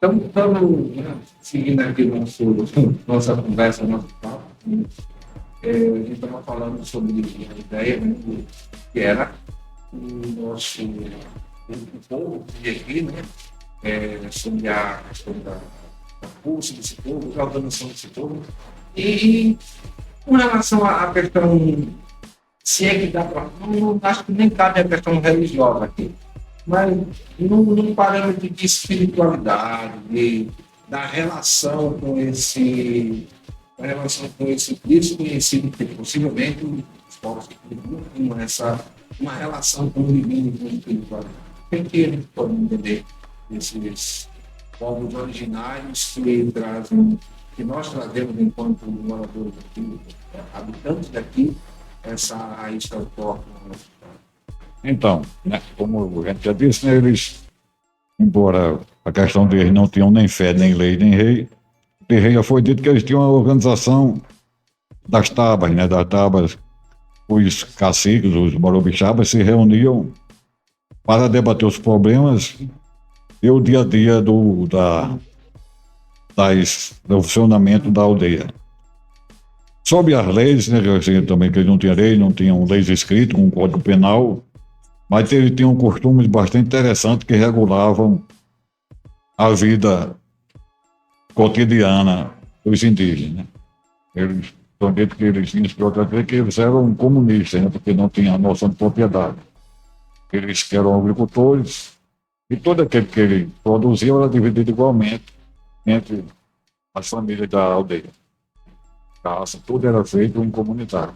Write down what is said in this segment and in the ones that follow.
Estamos, né, seguindo aqui nossa conversa, nosso papo. A gente estava falando sobre a ideia, né, que era o nosso o povo que aqui, né, sobre a questão da força desse povo, da organização desse povo. E com relação à questão, se é que dá para. Não, acho que nem cabe a questão religiosa aqui, mas num parâmetro de espiritualidade, da relação com esse. Da relação com esse desconhecido, que possivelmente os povos que não tinham uma relação com o divino e com a espiritualidade. Tem que a gente pode entender esses povos originários que trazem, que nós trazemos enquanto moradores aqui, habitantes daqui, essa raiz autóctone. Então, né, como a gente já disse, né, eles, embora a questão deles não tinham nem fé, nem lei, nem rei, de rei já foi dito que eles tinham uma organização das tabas, né, das tabas, os caciques, os morobixabas se reuniam para debater os problemas e o dia a dia do funcionamento da aldeia. Sobre as leis, né, também que eles não tinham lei, não tinham leis escritas, um código penal, mas eles tinham costumes bastante interessantes que regulavam a vida cotidiana dos indígenas. Né? Eles são dito que eles tinham que eles eram comunistas, né, porque não tinham a noção de propriedade. Eles que eram agricultores e todo aquele que eles produziam era dividido igualmente entre as famílias da aldeia. Caça, tudo era feito em comunidade.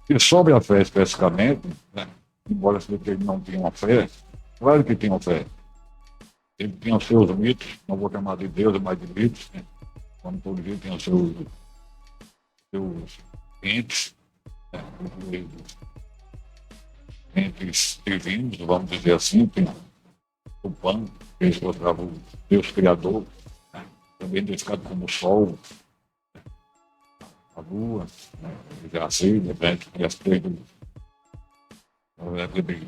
E sobre a fé especificamente, né, embora eles não tinham fé, claro que tinham fé. Ele tinha os seus mitos, não vou chamar de Deus, mas de mitos, né? Como todo dia tem os seus entes, né? Entes divinos, vamos dizer assim, tem o Pan, que eles consideravam o Deus Criador, né? Também identificado como o Sol, né? A Lua, né? Já sei, de repente, que as três de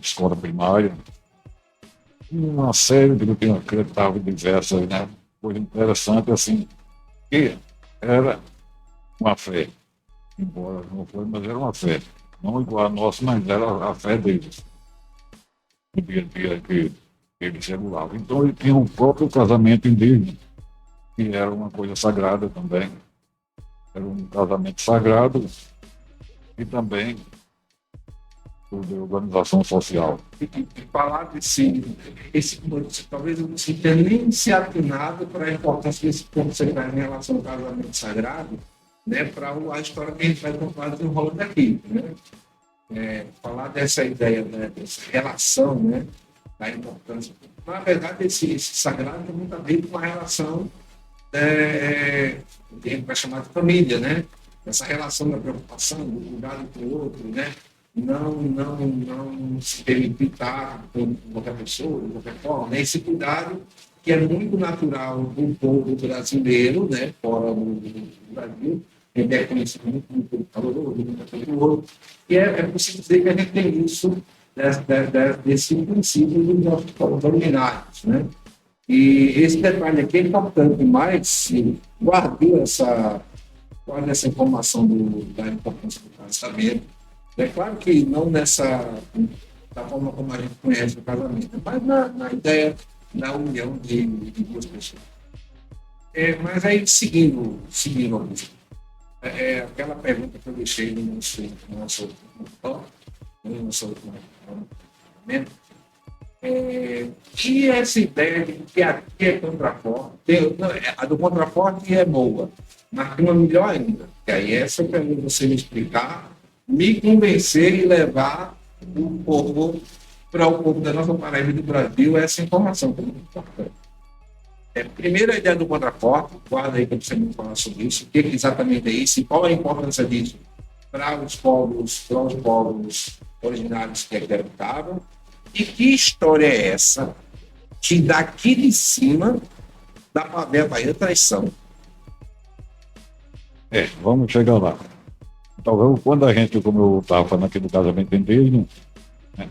escola primária, uma série de que eu acreditava diversas, né? Coisa interessante, assim, que era uma fé, embora não foi, mas era uma fé. Não igual a nossa, mas era a fé deles, no dia a dia que eles regulavam. Então, ele tinha um próprio casamento indígena, que era uma coisa sagrada também. Era um casamento sagrado e também de organização social. E falar esse ponto, talvez eu não tenha nem se atinado para a importância desse ponto central em relação ao casamento sagrado, né, para a história que a gente vai contar desenrolando aqui. Né? Falar dessa ideia, né, dessa relação, né, da importância. Na verdade, esse sagrado tem muito a ver com a relação que a gente vai chamar de família, né? Essa relação da preocupação, do cuidado do outro, né? Não se permitir estar com qualquer pessoa, de qualquer forma, né? Esse cuidado que é muito natural do povo brasileiro, né? Fora do Brasil, ele é conhecido muito caloroso, muito afetuoso, e é possível dizer que a gente tem isso desse princípio dos nossos povos originários, né? E esse detalhe aqui é importante, mas guarde essa informação da importância do casamento. É claro que não da forma como a gente conhece o casamento, mas na ideia da união de duas pessoas. Mas aí, seguindo Augusto, aquela pergunta que eu deixei no nosso momento, que essa ideia de que aqui é contraforte, a do contraforte é boa, mas tem uma melhor ainda, que aí essa eu quero você me explicar, me convencer e levar o povo para o povo da nossa Paraíba do Brasil essa informação que é muito importante. Primeiro, a ideia do contraforte, guarda aí para você me falar sobre isso, o que exatamente é isso e qual a importância disso para os povos originários que aqui habitavam, e que história é essa que daqui de cima dá para ver a Bahia traição. Vamos chegar lá. Talvez quando a gente, como eu estava falando aqui do casamento indígena, né,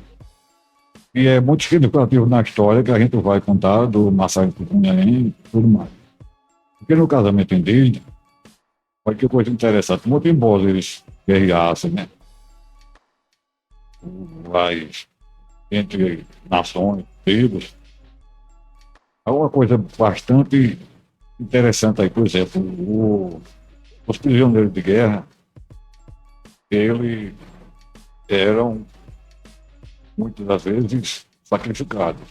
E é muito significativo na história que a gente vai contar do massacre do Cunhaém e tudo mais. Porque no casamento indígena, olha que coisa interessante, muito embora eles guerreassem, né? Mas entre nações, tribos, há uma coisa bastante interessante aí, por exemplo, os prisioneiros de guerra, eles eram muitas das vezes sacrificados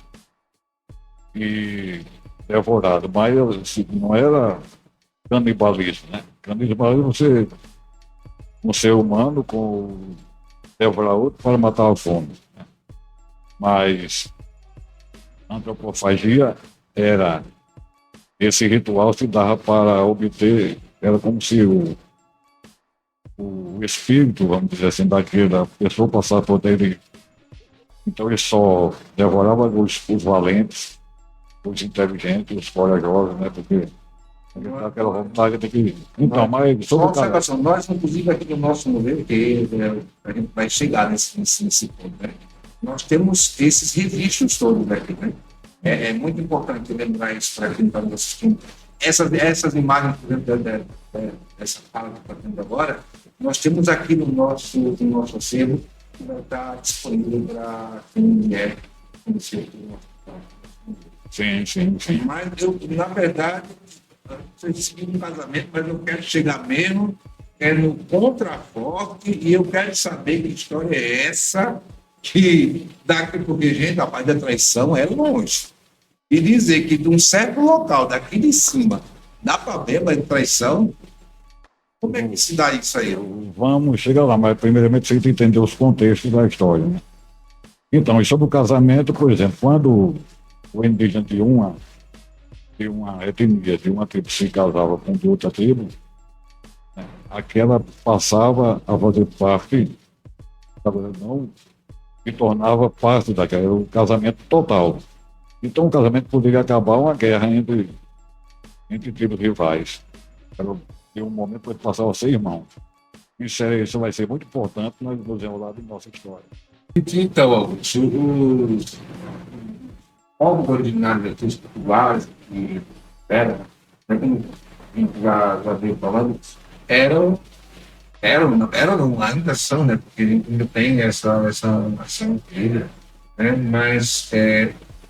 e devorados, mas assim, não era canibalismo, né? Canibalismo você, um ser humano com devorar outro para matar a fome, né? Mas a antropofagia era esse ritual se dava para obter, era como se o espírito, vamos dizer assim, daquela pessoa passar por ele. Então ele só devorava os valentes, os inteligentes, os corajosos, né? Porque ele tá aquela vontade de que. Então, mas Só sobre uma o cara. observação, nós, inclusive, aqui no nosso modelo, que a gente vai chegar nesse ponto, né? Nós temos esses registros todos aqui, né? É muito importante lembrar isso para quem está nos assistindo. Essas imagens, por exemplo, dessa fala que está tendo agora, nós temos aqui no nosso acervo, que vai estar disponível para quem quer conhecer o nosso. Sim. Mas eu, na verdade, eu decidi um casamento, mas eu quero chegar mesmo, é no contraforte, e eu quero saber que história é essa, que daqui, porque, gente, a parte da traição é longe. E dizer que de um certo local, daqui de cima, dá para ver a traição, como é que se dá isso aí? Vamos chegar lá, mas primeiramente você tem que entender os contextos da história, né? Então, e sobre o casamento, por exemplo, quando o indígena de uma etnia, de uma tribo se casava com de outra tribo, né, aquela passava a fazer parte, não, e tornava parte daquela, era um casamento total. Então o casamento poderia acabar uma guerra entre tribos rivais. Em um momento pode passar a ser irmãos. Isso vai ser muito importante no desenrolar da nossa história. Então, Augusto, os povos originários aqui, os populares, que eram, né, como a gente já veio falando, eram, ainda são, né, porque a gente ainda tem essa nação inteira, né, mas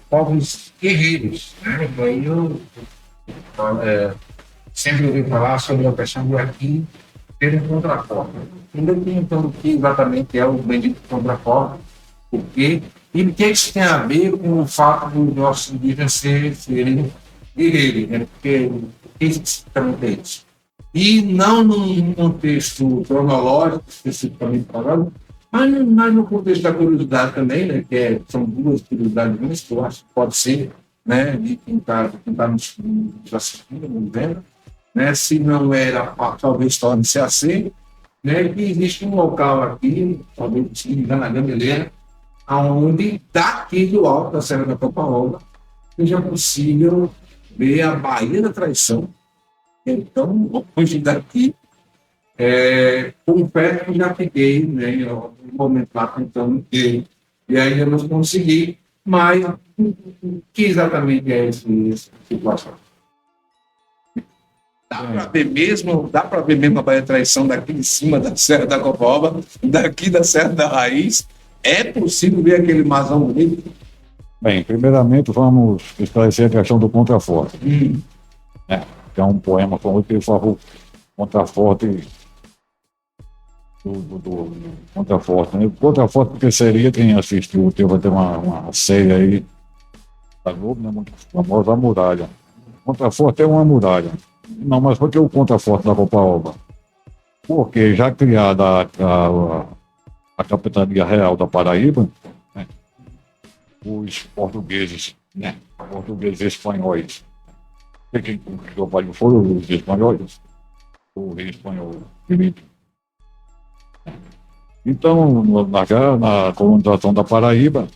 povos guerreiros, né, então eu sempre ouvi falar sobre a questão de aqui ter um contraforte. Ainda tem, então, o que exatamente é o bendito contraforte, porque e o que isso tem a ver com o fato dos nossos indígenas serem guerreiros, né? Porque o que especificamente é isso? E não num contexto cronológico, especificamente falando, mas no contexto da curiosidade também, né? Que são duas curiosidades que eu acho que pode ser, né? De quem está nos assistindo, nos vendo, né? Se não era, talvez torne-se a ser, né? Que existe um local aqui, talvez se não me engano, na Gameleira, onde daqui do alto da Serra da Copaoba seja possível ver a Baía da Traição. Então, hoje daqui, confesso que já fiquei, né, um momento lá tentando ver, e ainda não consegui, mas o que exatamente é essa situação? Dá para ver mesmo a Baía da Traição daqui de cima da Serra da Copaoba, daqui da Serra da Raiz. É possível ver aquele masão bonito? Bem, primeiramente vamos esclarecer a questão do contraforte. Né? Que é um poema famoso que ele fala o contraforte do contraforte. Né? O contraforte porque seria, quem assistiu, vai ter uma série aí da Globo, né, muito famosa, a muralha. O contraforte é uma muralha. Não, mas por que o contraforte da Copaoba? Porque já criada a Capitania Real da Paraíba, né, os portugueses e espanhóis, quem conquistou o país foram os espanhóis, o rei espanhol Filipe. Então, na colonização da Paraíba,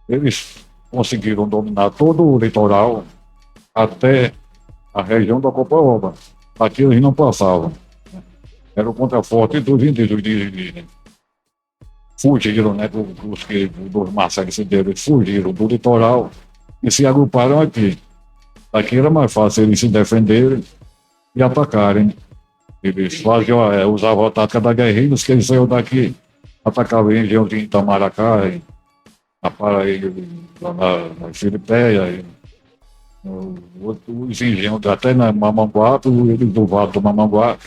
eles conseguiram dominar todo o litoral até a região da Copaoba. Aqui eles não passavam. Era o contraforte dos indígenas. fugiram, né? Dos massacres deles fugiram do litoral e se agruparam aqui. Aqui era mais fácil eles se defenderem e atacarem. Eles faziam, usavam a tática da guerrilha, que eles saíam daqui, atacavam a região de Itamaracá, na Paraíba, na Filipéia, os engenhos até na Mamanguape, eles do Vale do Mamanguape.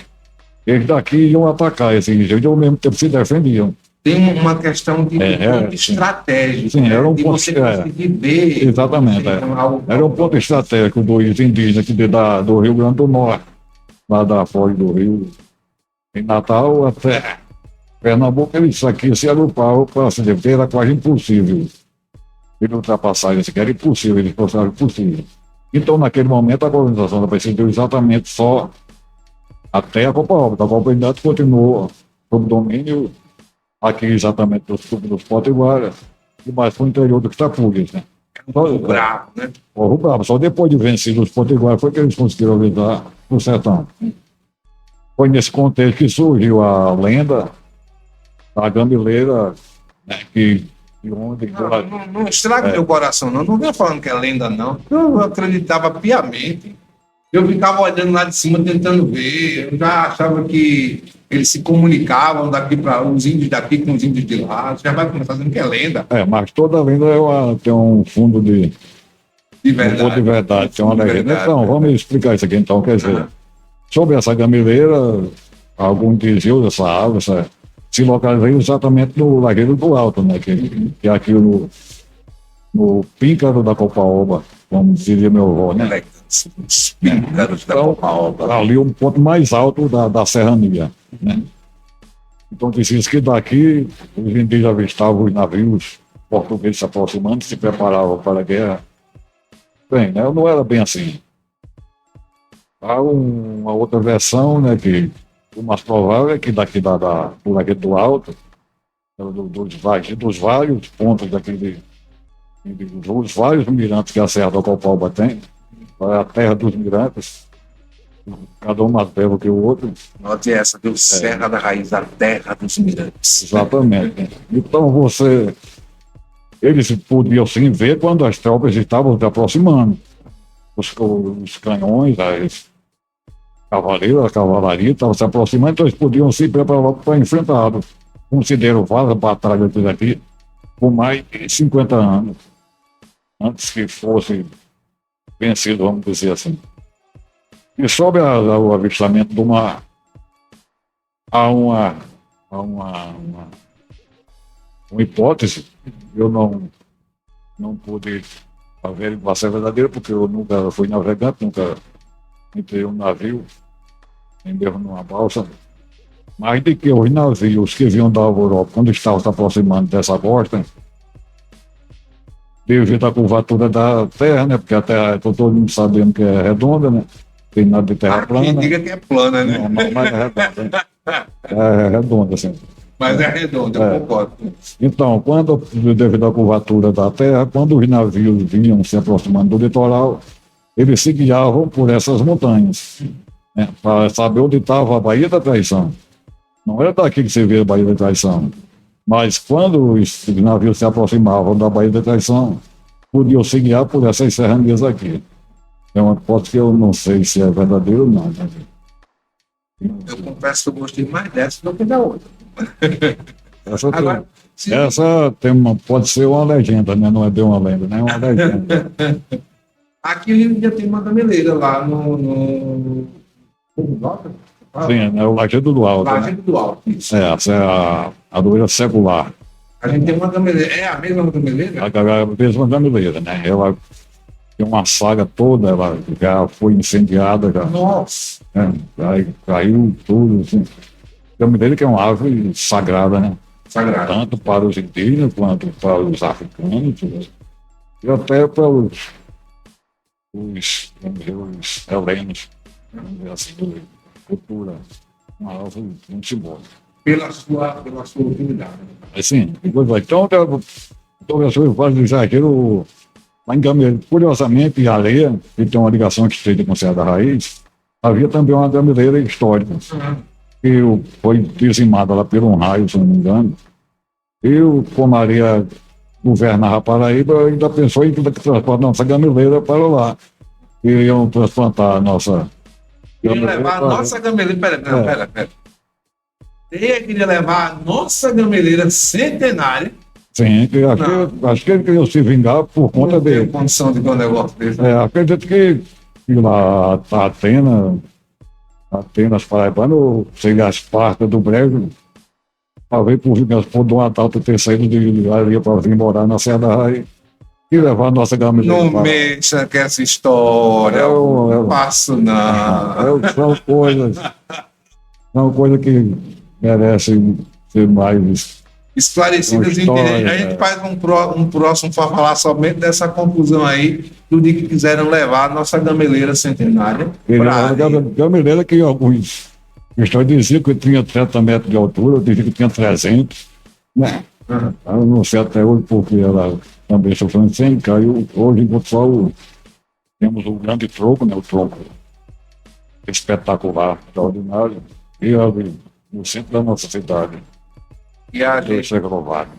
Eles daqui iam atacar esse engenho e ao mesmo tempo se defendiam. Tem uma questão de ponto estratégico. Sim, era um de ponto você conseguir ver. exatamente. Era um ponto estratégico dos indígenas aqui do Rio Grande do Norte, lá da Foz do Rio, em Natal até Pernambuco, eles aqui se agrupavam para se defender, era quase impossível. Eles ultrapassaram isso aqui, era impossível, eles consideraram impossível. Então, naquele momento, a colonização da PCD deu exatamente só até a Copa Obra. A Copa Unidade continuou sob domínio aqui exatamente dos Potiguaras e mais para o interior dos Tapugas, né? O bravo, né? O bravo. Só depois de vencidos os Potiguaras foi que eles conseguiram organizar o sertão. Foi nesse contexto que surgiu a lenda da Gambileira, né, que de onde... Não estraga meu coração, não. Não venha falando que é lenda, não. Eu acreditava piamente. Eu ficava olhando lá de cima, tentando ver. Eu já achava que eles se comunicavam daqui para os índios daqui com os índios de lá. Você já vai começar dizendo que é lenda. Mas toda lenda tem um fundo de verdade. Um fundo de verdade, tem uma legenda. Então, vamos explicar isso aqui então. Quer dizer, sobre essa gamileira, alguns diziam essa árvore, se localizei exatamente no Lagueiro do Alto, né? Que é aqui no píncaro da Copaoba, como dizia meu avô, né? Os píncaros da Copaoba. Ali um ponto mais alto da serrania, né? Então dizia que daqui os indígenas avistavam os navios portugueses se aproximando, se preparavam para a guerra. Bem, né? Não era bem assim. Há uma outra versão, né? Que o mais provável é que daqui do Lagueiro do Alto, dos vários pontos dos vários mirantes que a Serra da Copaoba tem, a terra dos mirantes, cada um mais belo que o outro. Note essa, viu? Serra da Raiz, a terra dos mirantes. Exatamente. Então eles podiam sim ver quando as tropas estavam se aproximando. Os canhões, a cavalaria estavam se aproximando, então eles podiam se preparar para enfrentá-los. Consideram várias batalhas aqui por mais de 50 anos, antes que fosse vencido, vamos dizer assim. E sobre o avistamento do mar, há uma hipótese, eu não pude averiguar se é verdadeira, porque eu nunca fui navegante, nunca entrei em um navio, nem mesmo numa balsa, mas de que os navios que vinham da Europa, quando estavam se aproximando dessa costa, devido à curvatura da Terra, né? Porque a Terra, todo mundo sabendo que é redonda, né? Tem nada de terra plana. Quem diga que é plana, né? Não, mas é redonda. Né? É redonda, assim. Mas é redonda, eu concordo. Então, devido à curvatura da Terra, quando os navios vinham se aproximando do litoral, eles se guiavam por essas montanhas, né? Para saber onde estava a Baía da Traição. Não era daqui que você vê a Baía da Traição. Mas quando os navios se aproximavam da Baía da Traição, podiam se guiar por essas serranias aqui. É uma hipótese que eu não sei se é verdadeiro ou não. Né? Eu confesso que eu gostei mais dessa do que da outra. Agora, pode ser uma legenda, né? Não é bem uma lenda, né? É uma legenda. Aqui já tem uma gameleira lá no... Sim, é o Lajedo do Alto. Lajedo do Alto, isso. Essa é a doeira secular. A gente tem uma gameleira. É a mesma gameleira? A mesma gameleira, né? Ela tem uma saga toda, ela já foi incendiada. Nossa! Aí caiu tudo, assim. Gameleira que é uma árvore sagrada, né? Sagrada. Tanto para os indígenas quanto para os africanos. E até para os helenos, assim, cultura, uma árvore muito simbólica. Pela sua utilidade. Assim, então, eu faço do exagero, lá em Gameleira, curiosamente, em Areia, que tem uma ligação estreita com a Serra da Raiz, havia também uma gameleira histórica, que foi dizimada lá por um raio, se não me engano, Eu, com Maria governava a Paraíba, ainda pensou em transplantar nossa gameleira para lá. Iriam transplantar a nossa Queria levar a nossa gameleira. Pera, não, É. pera. Ele queria levar a nossa gameleira centenária. Sim, acho que ele queria se vingar por conta Não tem dele. condição de ver um negócio desse. Acredito que lá a Atenas Paraibano, seria as partes do Brejo, talvez por vingança, por Dom Adalto ter saído de ali para vir morar na Serra da Raia e levar a nossa gameleira Não para lá. mexa com essa história. Não faço, não. São coisas que merecem ser mais Esclarecidas e história, entendidas. A gente faz um próximo para falar somente dessa conclusão aí, do dia que quiseram levar a nossa gameleira centenária. A gameleira que alguns cristãos diziam que tinha 30 metros de altura, diziam que tinha 300. Né? Eu não sei até hoje porque ela também sofreu um incêndio, caiu. Hoje, pessoal, temos o grande tronco, né? O tronco espetacular, extraordinário, e ali no centro da nossa cidade. E a Deve gente, ser renovado.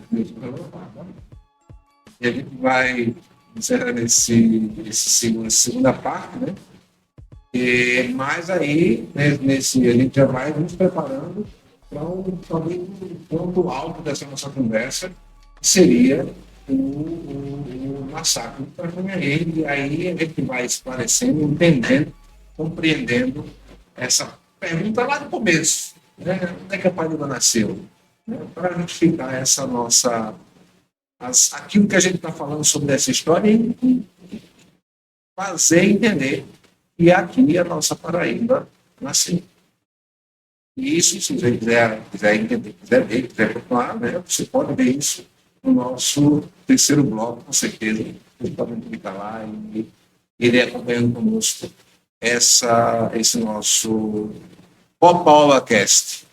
e a gente vai encerrando essa segunda parte, né? Mas aí, né, a gente já vai nos preparando para talvez um ponto alto dessa nossa conversa, que seria o massacre do Itacanhaém. E aí a gente vai esclarecendo, entendendo, compreendendo essa pergunta lá no começo, né? Onde é que a Paraíba nasceu? Né? Para justificar essa nossa... aquilo que a gente está falando sobre essa história e fazer entender que aqui a nossa Paraíba nasceu. E isso, se você quiser entender, quiser ver, quiser procurar, né, você pode ver isso no nosso terceiro bloco, com certeza. Você pode clicar lá e ir acompanhando conosco esse nosso Paula Cast.